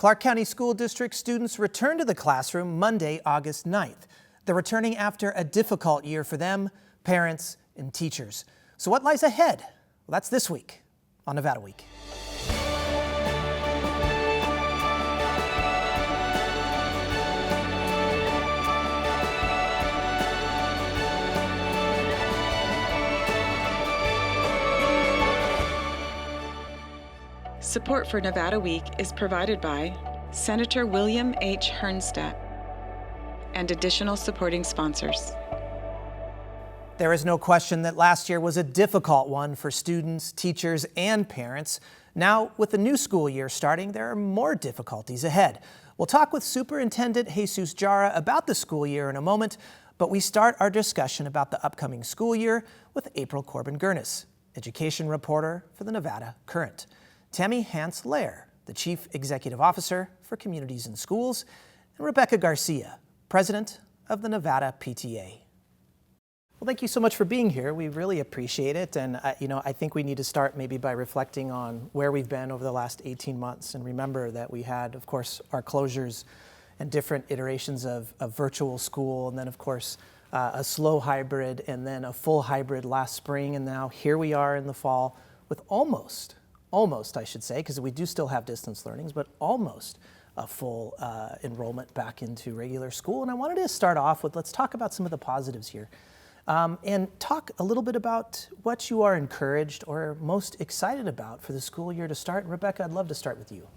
Clark County School District students return to the classroom Monday, August 9th. They're returning after a difficult year for them, parents, and teachers. So what lies ahead? Well, that's this week on Nevada Week. Support for Nevada Week is provided by Senator William H. Hernstedt and additional supporting sponsors. There is no question that last year was a difficult one for students, teachers, and parents. Now, with the new school year starting, there are more difficulties ahead. We'll talk with Superintendent Jesus Jara about the school year in a moment, but we start our discussion about the upcoming school year with April Corbin-Gurnis, education reporter for the Nevada Current. Tammy Hance-Lair, the Chief Executive Officer for Communities and Schools, and Rebecca Garcia, President of the Nevada PTA. Well, thank you so much for being here. We really appreciate it. And, I think we need to start maybe by reflecting on where we've been over the last 18 months. And remember that we had, of course, our closures and different iterations of virtual school. And then, of course, a slow hybrid and then a full hybrid last spring. And now here we are in the fall with almost, I should say, because we do still have distance learnings, but almost a full enrollment back into regular school. And I wanted to start off with, let's talk about some of the positives here and talk a little bit about what you are encouraged or most excited about for the school year to start. And Rebecca, I'd love to start with you.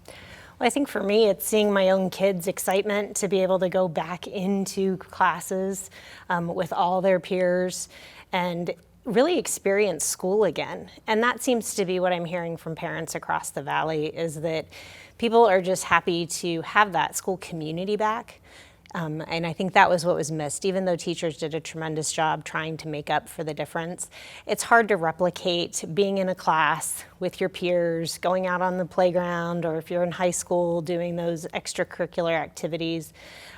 Well, I think for me, it's seeing my own kids' excitement to be able to go back into classes with all their peers and really experience school again. And that seems to be what I'm hearing from parents across the valley, is that people are just happy to have that school community back. And I think that was what was missed. Even though teachers did a tremendous job trying to make up for the difference, it's hard to replicate being in a class with your peers, going out on the playground, or if you're in high school, doing those extracurricular activities.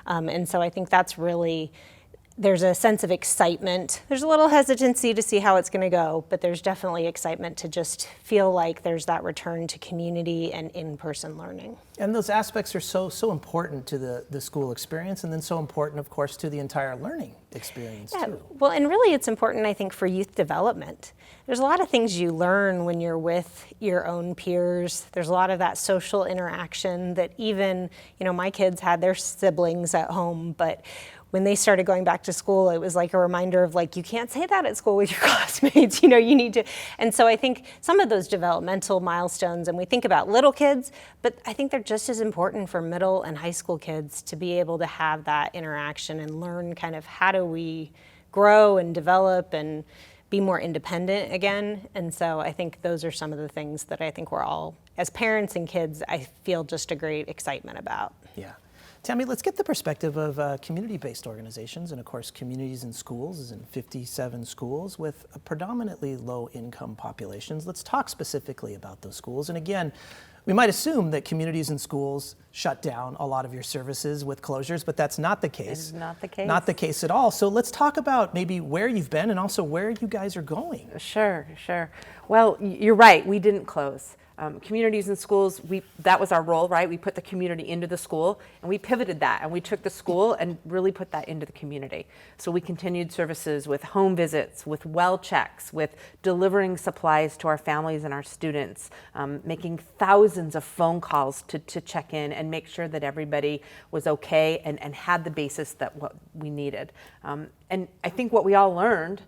And so I think that's really, there's a sense of excitement. There's a little hesitancy to see how it's going to go, but there's definitely excitement to just feel like there's that return to community and in-person learning. And those aspects are so important to the school experience, and then so important, of course, to the entire learning experience too. Well, and really it's important, I think, for youth development. There's a lot of things you learn when you're with your own peers. There's a lot of that social interaction that even, my kids had their siblings at home, but when they started going back to school, it was like a reminder of you can't say that at school with your classmates, you need to. And so I think some of those developmental milestones, and we think about little kids, but I think they're just as important for middle and high school kids to be able to have that interaction and learn kind of how do we grow and develop and be more independent again. And so I think those are some of the things that I think we're all, as parents and kids, I feel just a great excitement about. Yeah. Tammy, let's get the perspective of community-based organizations, and of course Communities and Schools is in 57 schools with a predominantly low-income populations. Let's talk specifically about those schools. And again, we might assume that Communities and Schools shut down a lot of your services with closures, but that's not the case. It is not the case. Not the case at all. So let's talk about maybe where you've been and also where you guys are going. Sure. Well, you're right, we didn't close. Communities and Schools, that was our role, right? We put the community into the school, and we pivoted that, and we took the school and really put that into the community. So we continued services with home visits, with well checks, with delivering supplies to our families and our students, making thousands of phone calls to check in and make sure that everybody was okay and had the basis that what we needed. And I think what we all learned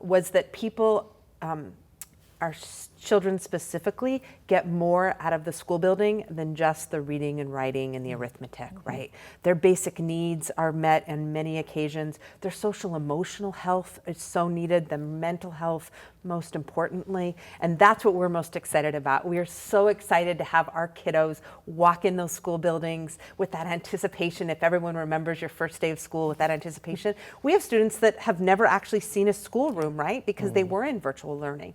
was that people, our children specifically, get more out of the school building than just the reading and writing and the arithmetic, right? Their basic needs are met on many occasions. Their social emotional health is so needed, the mental health most importantly, and that's what we're most excited about. We are so excited to have our kiddos walk in those school buildings with that anticipation. If everyone remembers your first day of school with that anticipation, we have students that have never actually seen a schoolroom, right? Because they were in virtual learning.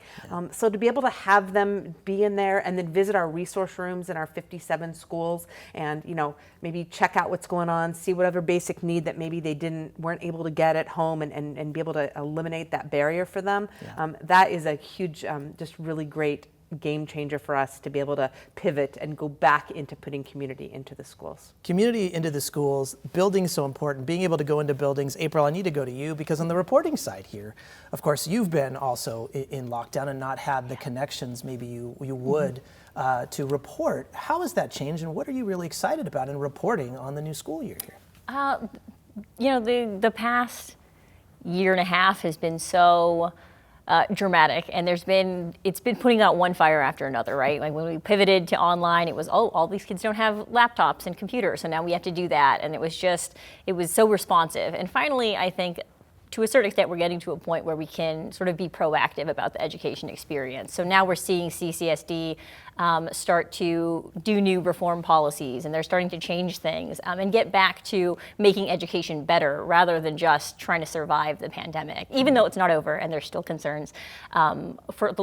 So to be able to have them be in there and then visit our resource rooms in our 57 schools and, maybe check out what's going on, see whatever basic need that maybe they weren't able to get at home and be able to eliminate that barrier for them. That is a huge, just really great game changer for us to be able to pivot and go back into putting community into the schools. Community into the schools, building so important, being able to go into buildings. April, I need to go to you because on the reporting side here, of course, you've been also in lockdown and not had the connections maybe you would to report. How has that changed and what are you really excited about in reporting on the new school year here? The past year and a half has been so dramatic, and it's been putting out one fire after another, right? Like when we pivoted to online, it was, all these kids don't have laptops and computers, so now we have to do that. And it was so responsive. And finally, I think to a certain extent, we're getting to a point where we can sort of be proactive about the education experience. So now we're seeing CCSD start to do new reform policies, and they're starting to change things and get back to making education better rather than just trying to survive the pandemic. Even though it's not over and there's still concerns, for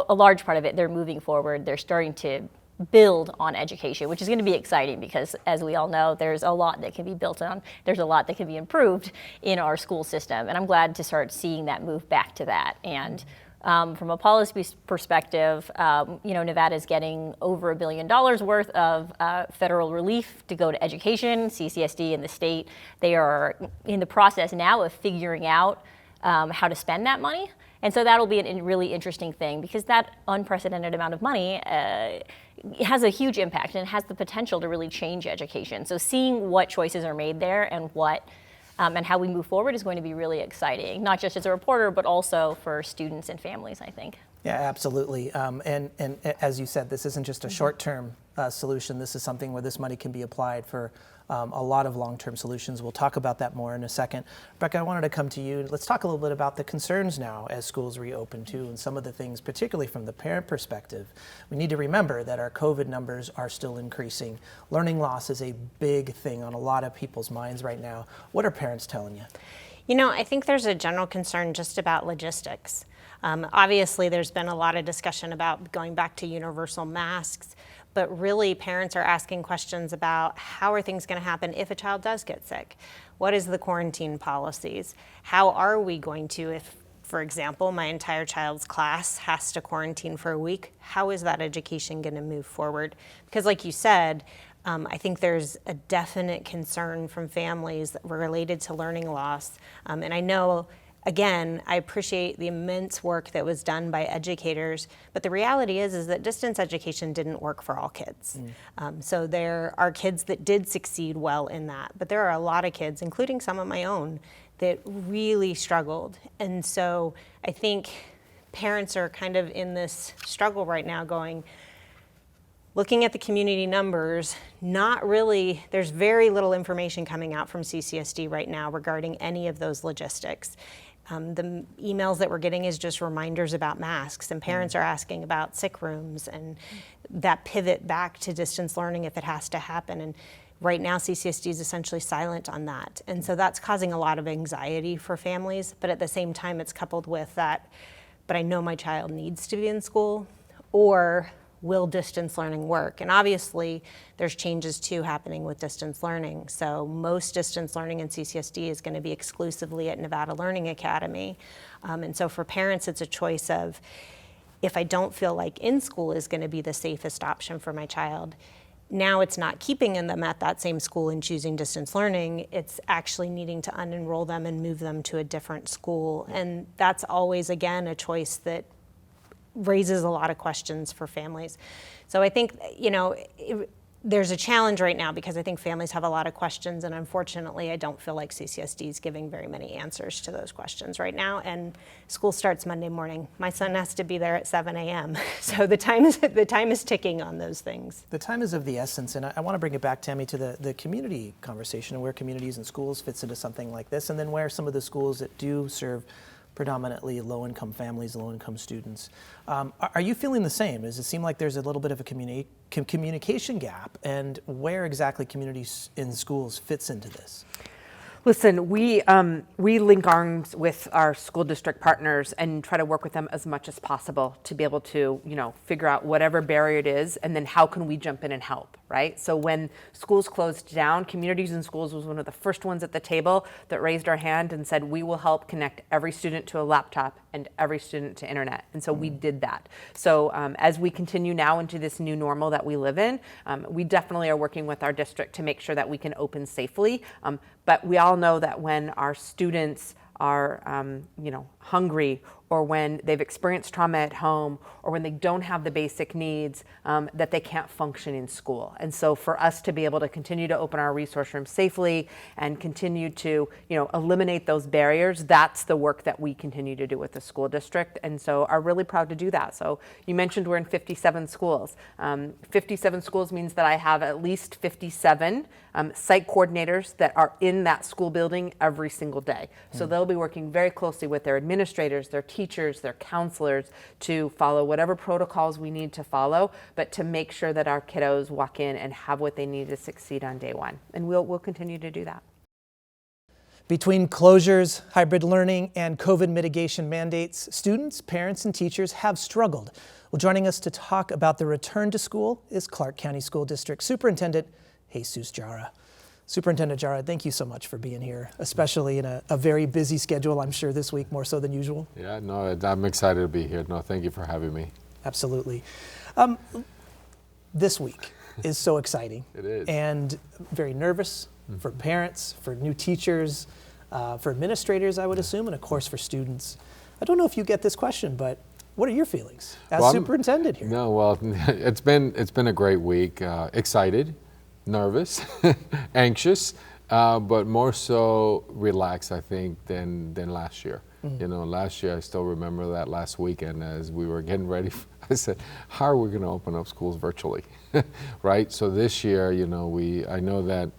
a large part of it, they're moving forward. They're starting to build on education, which is going to be exciting because, as we all know, there's a lot that can be built on. There's a lot that can be improved in our school system, and I'm glad to start seeing that move back to that. And from a policy perspective, Nevada is getting over $1 billion worth of federal relief to go to education. CCSD and the state, they are in the process now of figuring out how to spend that money. And so that'll be a really interesting thing because that unprecedented amount of money has a huge impact and has the potential to really change education. So seeing what choices are made there and and how we move forward is going to be really exciting, not just as a reporter, but also for students and families, I think. Yeah, absolutely. And as you said, this isn't just a short-term solution. This is something where this money can be applied for a lot of long-term solutions. We'll talk about that more in a second. Rebecca, I wanted to come to you. Let's talk a little bit about the concerns now as schools reopen too, and some of the things, particularly from the parent perspective. We need to remember that our COVID numbers are still increasing. Learning loss is a big thing on a lot of people's minds right now. What are parents telling you? I think there's a general concern just about logistics. Obviously, there's been a lot of discussion about going back to universal masks, but really parents are asking questions about how are things going to happen if a child does get sick? What is the quarantine policies? How are we going to, if, for example, my entire child's class has to quarantine for a week, how is that education going to move forward? Because like you said, I think there's a definite concern from families related to learning loss. And I know, again, I appreciate the immense work that was done by educators, but the reality is that distance education didn't work for all kids. So there are kids that did succeed well in that, but there are a lot of kids, including some of my own, that really struggled. And so I think parents are kind of in this struggle right now looking at the community numbers, there's very little information coming out from CCSD right now regarding any of those logistics. The emails that we're getting is just reminders about masks, and parents are asking about sick rooms and that pivot back to distance learning if it has to happen. And right now, CCSD is essentially silent on that. And so that's causing a lot of anxiety for families, but at the same time, it's coupled with that, but I know my child needs to be in school, or will distance learning work? And obviously, there's changes too happening with distance learning. So most distance learning in CCSD is going to be exclusively at Nevada Learning Academy. And so for parents, it's a choice of, if I don't feel like in-school is going to be the safest option for my child, now it's not keeping them at that same school and choosing distance learning, it's actually needing to unenroll them and move them to a different school. And that's always, again, a choice that raises a lot of questions for families. So I think, there's a challenge right now because I think families have a lot of questions, and unfortunately, I don't feel like CCSD is giving very many answers to those questions right now. And school starts Monday morning. My son has to be there at 7 a.m. So the time is ticking on those things. The time is of the essence, and I want to bring it back, Tammy, to the community conversation and where communities and schools fits into something like this, and then where some of the schools that do serve predominantly low-income families, low-income students. Are you feeling the same? Does it seem like there's a little bit of a communication gap, and where exactly communities in schools fits into this? Listen, we link arms with our school district partners and try to work with them as much as possible to be able to, figure out whatever barrier it is, and then how can we jump in and help, right? So when schools closed down, Communities in Schools was one of the first ones at the table that raised our hand and said, we will help connect every student to a laptop and every student to internet. And so we did that. So as we continue now into this new normal that we live in, we definitely are working with our district to make sure that we can open safely. But we all know that when our students are hungry, or when they've experienced trauma at home, or when they don't have the basic needs, that they can't function in school. And so for us to be able to continue to open our resource rooms safely and continue to eliminate those barriers, that's the work that we continue to do with the school district, and so are really proud to do that. So you mentioned we're in 57 schools. 57 schools means that I have at least 57 site coordinators that are in that school building every single day. So they'll be working very closely with their administrators, their teachers, their counselors to follow whatever protocols we need to follow, but to make sure that our kiddos walk in and have what they need to succeed on day one. And we'll continue to do that. Between closures, hybrid learning, and COVID mitigation mandates, students, parents, and teachers have struggled. Well, joining us to talk about the return to school is Clark County School District Superintendent Jesus Jara. Superintendent Jara, thank you so much for being here, especially in a very busy schedule, I'm sure this week more so than usual. Yeah, no, I'm excited to be here. No, thank you for having me. Absolutely. This week is so exciting. It is. And very nervous for parents, for new teachers, for administrators, I would assume, and of course for students. I don't know if you get this question, but what are your feelings as superintendent here? No, well, it's been a great week. Excited, nervous, anxious, but more so relaxed, I think, than last year. Last year I still remember that last weekend as we were getting ready. I said, "How are we going to open up schools virtually?" Right. So this year, I know that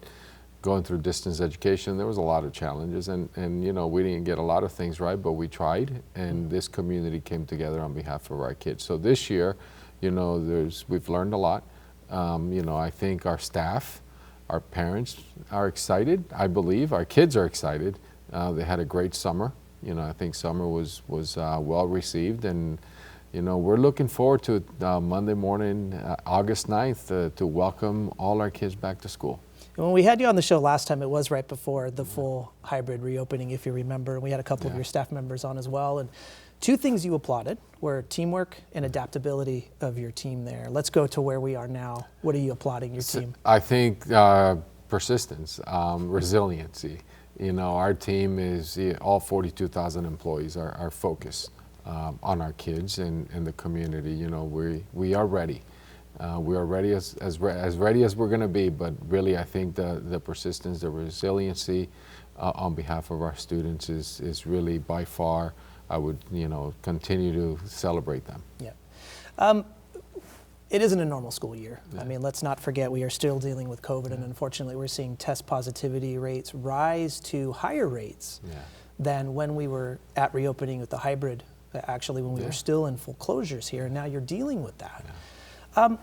going through distance education, there was a lot of challenges, and we didn't get a lot of things right, but we tried, and this community came together on behalf of our kids. So this year, we've learned a lot. I think our staff, our parents are excited. I believe our kids are excited. They had a great summer. I think summer was well received, and we're looking forward to Monday morning, August 9th, to welcome all our kids back to school. When we had you on the show last time, it was right before the full hybrid reopening, if you remember. We had a couple of your staff members on as well. And two things you applauded were teamwork and adaptability of your team there. Let's go to where we are now. What are you applauding your team? I think persistence, resiliency. Our team is, all 42,000 employees are focused on our kids and the community. We are ready. We are ready as ready as we're going to be, but really I think the persistence, the resiliency on behalf of our students is really by far, I would continue to celebrate them. Yeah. It isn't a normal school year. Yeah. I mean, let's not forget we are still dealing with COVID, and unfortunately we're seeing test positivity rates rise to higher rates than when we were at reopening with the hybrid, actually when we were still in full closures here, and now you're dealing with that. Yeah.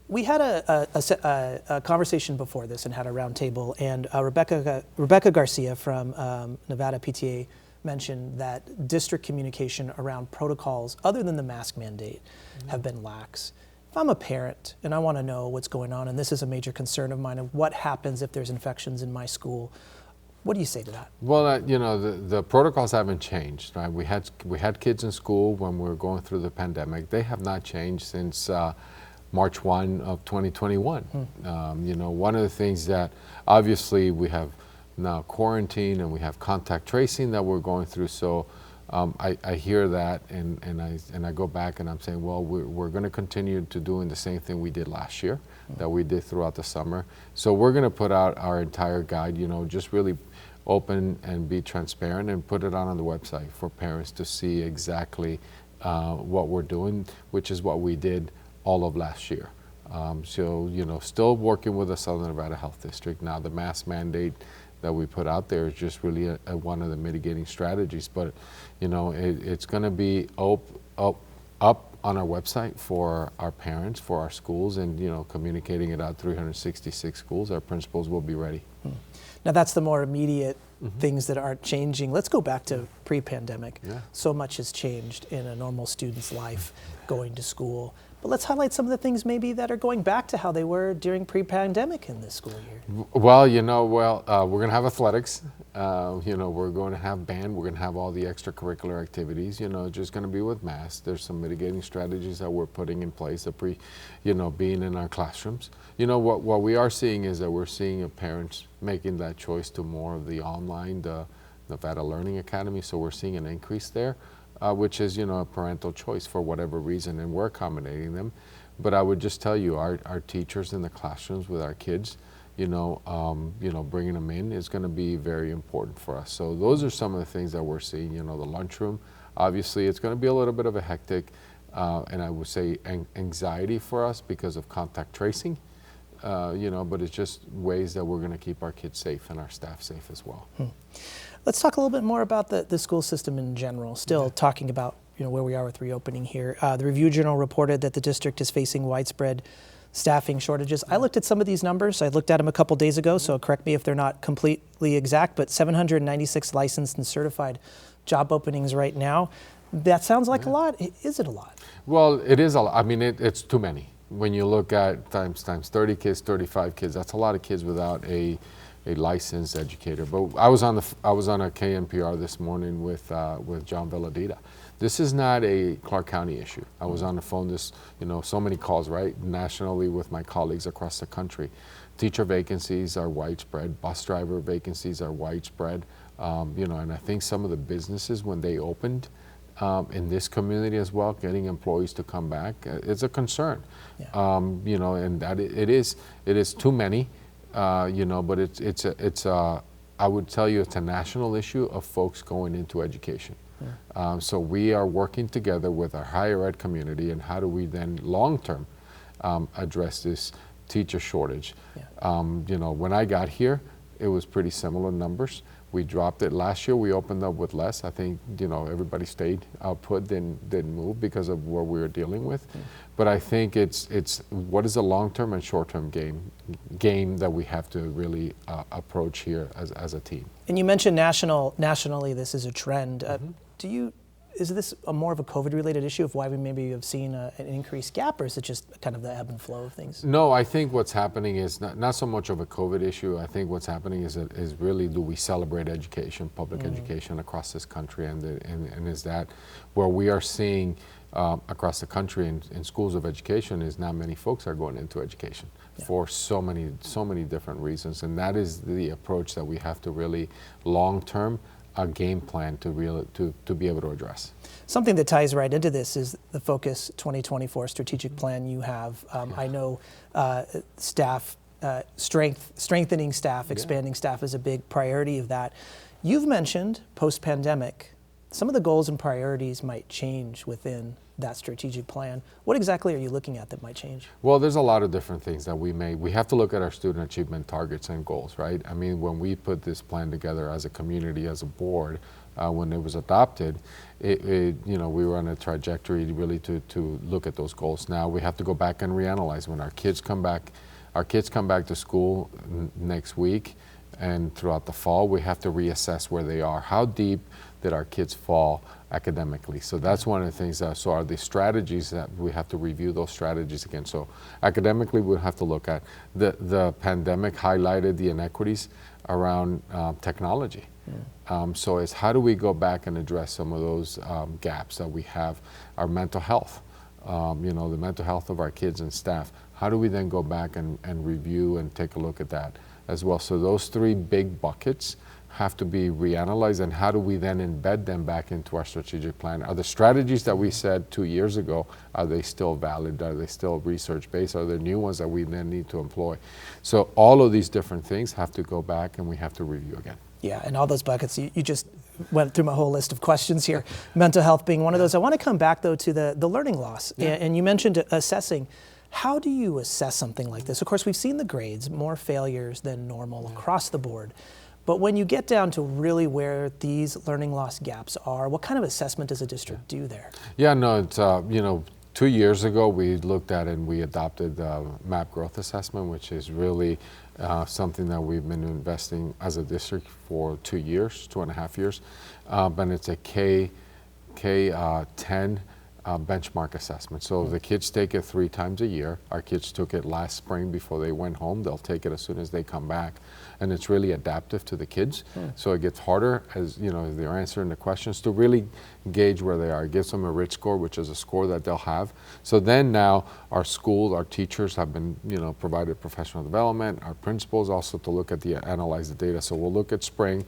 We had a conversation before this and had a roundtable, and Rebecca Garcia from Nevada PTA mentioned that district communication around protocols other than the mask mandate have been lax. If I'm a parent and I want to know what's going on, and this is a major concern of mine, of what happens if there's infections in my school, what do you say to that? Well, the protocols haven't changed, right? We had kids in school when we were going through the pandemic. They have not changed since March 1 of 2021. One of the things that obviously we have now quarantine and we have contact tracing that we're going through. So I hear that and I go back and I'm saying, well, we're going to continue to doing the same thing we did last year, that we did throughout the summer. So we're going to put out our entire guide, just really open and be transparent and put it on the website for parents to see exactly what we're doing, which is what we did all of last year. Still working with the Southern Nevada Health District. Now the mask mandate that we put out there is just really one of the mitigating strategies, but it's going to be up on our website for our parents, for our schools, and communicating it out 366 schools. Our principals will be ready. Now that's the more immediate things that aren't changing. Let's go back to pre-pandemic. So much has changed in a normal student's life going to school. But let's highlight some of the things maybe that are going back to how they were during pre-pandemic in this school year. Well, we're going to have athletics. We're going to have band. We're going to have all the extracurricular activities. Just going to be with masks. There's some mitigating strategies that we're putting in place. Being in our classrooms. What we are seeing is that we're seeing parents making that choice to more of the online, the Nevada Learning Academy. So we're seeing an increase there, which is a parental choice for whatever reason, and we're accommodating them. But I would just tell you, our teachers in the classrooms with our kids, bringing them in is going to be very important for us. So those are some of the things that we're seeing. The lunchroom, obviously, it's going to be a little bit of a hectic, and I would say anxiety for us because of contact tracing. But it's just ways that we're going to keep our kids safe and our staff safe as well. Let's talk a little bit more about the school system in general. Still talking about where we are with reopening here. The Review Journal reported that the district is facing widespread staffing shortages. I looked at some of these numbers. I looked at them a couple days ago, so correct me if they're not completely exact, but 796 licensed and certified job openings right now. That sounds like a lot. Is it a lot? Well, it is a lot. I mean, it's too many. When you look at times 30 kids, 35 kids, that's a lot of kids without a licensed educator. But I was on a KNPR this morning with John Villadita. This is not a Clark County issue. I was on the phone so many calls, right, nationally with my colleagues across the country. Teacher vacancies are widespread. Bus driver vacancies are widespread. And I think some of the businesses, when they opened in this community as well, getting employees to come back, it's a concern. Yeah. And that it is too many. But it's I would tell you it's a national issue of folks going into education. Yeah. So we are working together with our higher ed community, and how do we then long-term address this teacher shortage? Yeah. When I got here, it was pretty similar numbers. We dropped it last year. We opened up with less. I think everybody stayed output, didn't move because of what we were dealing with. Mm. But I think it's what is a long-term and short-term game that we have to really approach here as a team. And you mentioned nationally this is a trend. Is this more of a COVID-related issue of why we maybe have seen an increased gap, or is it just kind of the ebb and flow of things? No, I think what's happening is not so much of a COVID issue. I think what's happening is really, do we celebrate education, public education across this country, and is that where we are seeing across the country in schools of education is not many folks are going into education for so many different reasons, and that is the approach that we have to really long-term a game plan to be able to address. Something that ties right into this is the Focus 2024 strategic plan you have. I know staff strengthening staff, expanding staff is a big priority of that. You've mentioned post-pandemic, some of the goals and priorities might change within that strategic plan. What exactly are you looking at that might change? Well, there's a lot of different things that we have to look at our student achievement targets and goals, right? I mean, when we put this plan together as a community, as a board, when it was adopted, we were on a trajectory really to look at those goals. Now we have to go back and reanalyze. When our kids come back to school next week and throughout the fall, we have to reassess where they are. How deep did our kids fall academically? So that's one of the things so are the strategies that we have to review those strategies again. So academically, we'll have to look at the pandemic highlighted the inequities around technology. So it's how do we go back and address some of those gaps that we have, our mental health, the mental health of our kids and staff. How do we then go back and review and take a look at that as well? So those three big buckets have to be reanalyzed, and how do we then embed them back into our strategic plan? Are the strategies that we said 2 years ago, are they still valid? Are they still research-based? Are there new ones that we then need to employ? So all of these different things have to go back and we have to review again. Yeah, and all those buckets, you just went through my whole list of questions here, mental health being one of those. I want to come back though to the learning loss, and you mentioned assessing. How do you assess something like this? Of course, we've seen the grades, more failures than normal across the board. But when you get down to really where these learning loss gaps are, what kind of assessment does a district do there? Yeah, no, it's, 2 years ago we looked at and we adopted the MAP growth assessment, which is really something that we've been investing as a district for 2.5 years. And it's a K10 benchmark assessment. So the kids take it 3 times a year. Our kids took it last spring before they went home. They'll take it as soon as they come back. And it's really adaptive to the kids. So it gets harder as as they're answering the questions to really gauge where they are. It gives them a rich score, which is a score that they'll have. So then now our school, our teachers have been provided professional development, our principals also to look at analyze the data. So we'll look at spring,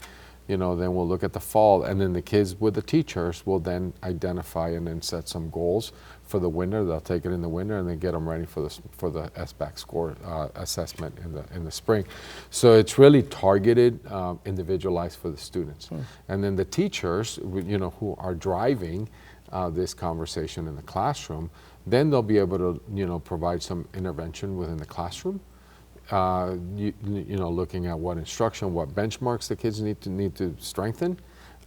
then we'll look at the fall, and then the kids with the teachers will then identify and then set some goals for the winter. They'll take it in the winter and then get them ready for the SBAC score assessment in the spring. So it's really targeted, individualized for the students. And then the teachers, who are driving this conversation in the classroom, then they'll be able to provide some intervention within the classroom. Looking at what instruction, what benchmarks the kids need to strengthen,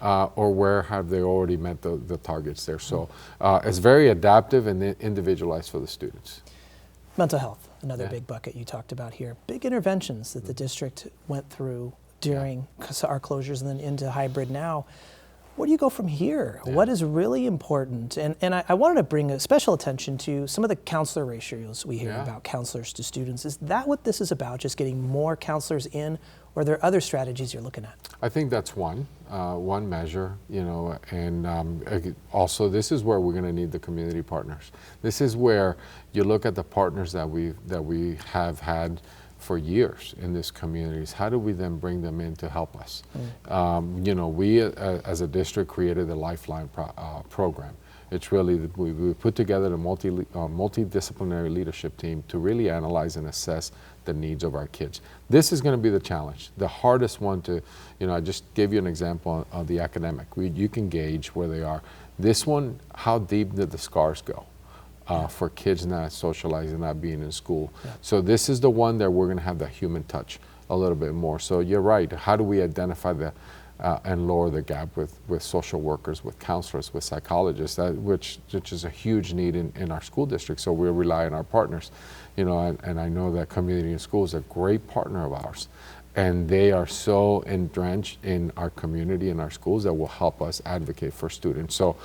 or where have they already met the targets there. So it's very adaptive and individualized for the students. Mental health, another big bucket you talked about here. Big interventions that the district went through during our closures and then into hybrid now. Where do you go from here? What is really important? And I wanted to bring a special attention to some of the counselor ratios we hear about, counselors to students. Is that what this is about, just getting more counselors in, or are there other strategies you're looking at? I think that's one measure, and also this is where we're going to need the community partners. This is where you look at the partners that we have had for years in this communities. How do we then bring them in to help us? We as a district created the Lifeline program. It's really, we put together a multidisciplinary leadership team to really analyze and assess the needs of our kids. This is going to be the challenge. The hardest one to, I just gave you an example of the academic. You can gauge where they are. This one, how deep did the scars go? For kids not socializing, not being in school. So this is the one that we're going to have that human touch a little bit more. So you're right. How do we identify and lower the gap with social workers, with counselors, with psychologists, which is a huge need in our school district. So we rely on our partners, and I know that Community in School is a great partner of ours. And they are so entrenched in our community and our schools that will help us advocate for students. So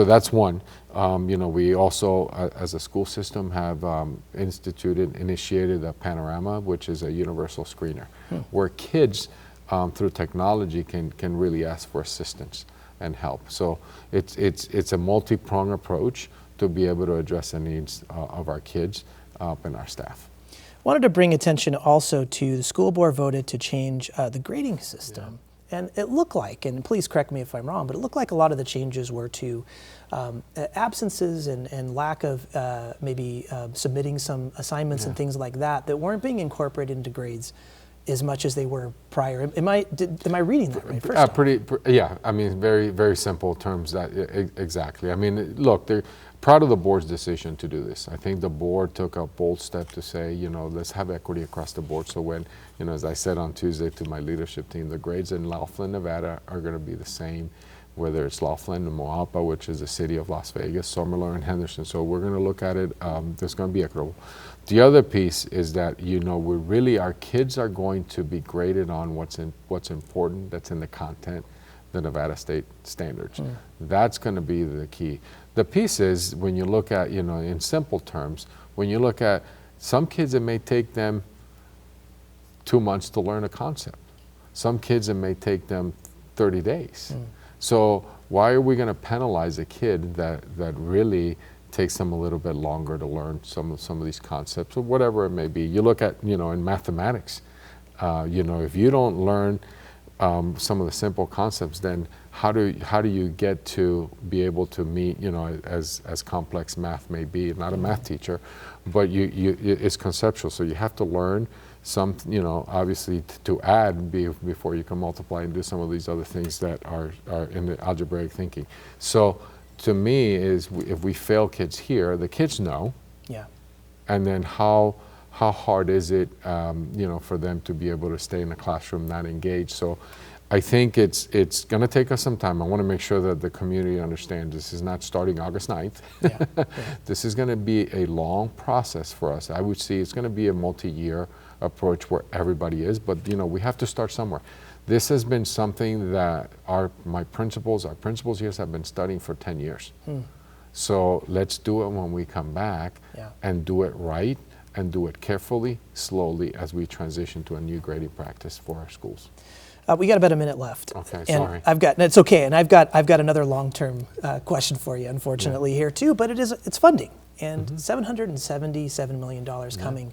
that's one. We also, as a school system, have initiated a Panorama, which is a universal screener, where kids, through technology, can really ask for assistance and help. So it's a multi-pronged approach to be able to address the needs of our kids and our staff. Wanted to bring attention also to the school board voted to change the grading system. And it looked like, and please correct me if I'm wrong, but it looked like a lot of the changes were to absences and lack of maybe submitting some assignments and things like that weren't being incorporated into grades as much as they were prior. Am I reading that right? First off? I mean, very, very simple terms. Exactly. I mean, look, they're proud of the board's decision to do this. I think the board took a bold step to say, let's have equity across the board. So when, as I said on Tuesday to my leadership team, the grades in Laughlin, Nevada are going to be the same, whether it's Laughlin and Moapa, which is the city of Las Vegas, Summerlin and Henderson. So we're going to look at it, there's going to be equitable. The other piece is that, our kids are going to be graded on what's important, that's in the content, the Nevada state standards. That's going to be the key. The piece is, when you look at, in simple terms, when you look at some kids, it may take them 2 months to learn a concept. Some kids, it may take them 30 days. So why are we going to penalize a kid that really takes them a little bit longer to learn some of these concepts, or whatever it may be? You look at, in mathematics, if you don't learn some of the simple concepts, then how do you get to be able to meet, as complex math may be? Not a math teacher, but it's conceptual. So you have to learn some, obviously to add before you can multiply and do some of these other things that are in the algebraic thinking. So to me, if we fail kids here, the kids know. Yeah. And then how hard is it, for them to be able to stay in the classroom, not engage? So I think it's going to take us some time. I want to make sure that the community understands this is not starting August 9th. This is going to be a long process for us. I would see it's going to be a multi-year approach where everybody is, but we have to start somewhere. This has been something that our principals here have been studying for 10 years. So let's do it when we come back and do it right and do it carefully, slowly as we transition to a new grading practice for our schools. We got about a minute left. Okay, and sorry. It's okay, and I've got another long-term question for you, unfortunately, here too, but it's funding. And $777 million coming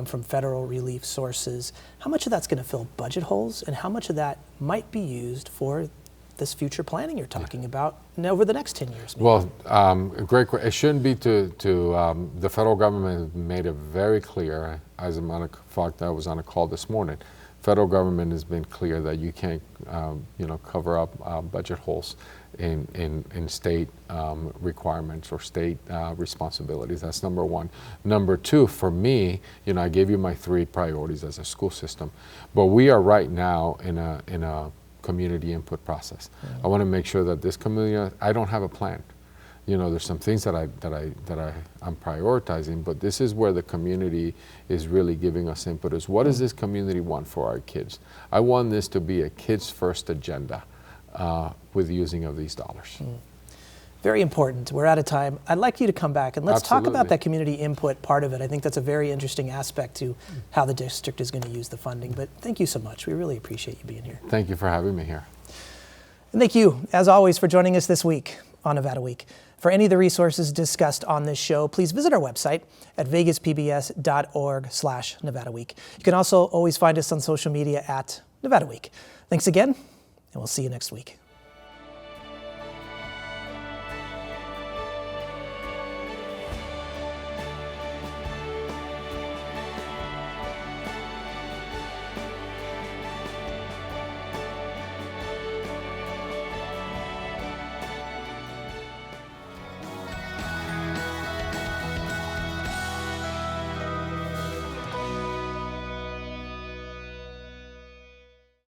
from federal relief sources. How much of that's going to fill budget holes, and how much of that might be used for this future planning you're talking about over the next 10 years? Maybe? Well, great question. It shouldn't be to the federal government made it very clear, as a matter of fact, I was on a call this morning. Federal government has been clear that you can't, cover up budget holes in state requirements or state responsibilities. That's number one. Number two, for me, I gave you my 3 priorities as a school system, but we are right now in a community input process. I want to make sure that this community, I don't have a plan. There's some things that I'm prioritizing, but this is where the community is really giving us input. Is what does this community want for our kids? I want this to be a kids first agenda with using of these dollars. Very important. We're out of time. I'd like you to come back and let's talk about that community input part of it. I think that's a very interesting aspect to how the district is going to use the funding. But thank you so much. We really appreciate you being here. Thank you for having me here. And thank you, as always, for joining us this week on Nevada Week. For any of the resources discussed on this show, please visit our website at vegaspbs.org/Nevada Week. You can also always find us on social media at Nevada Week. Thanks again, and we'll see you next week.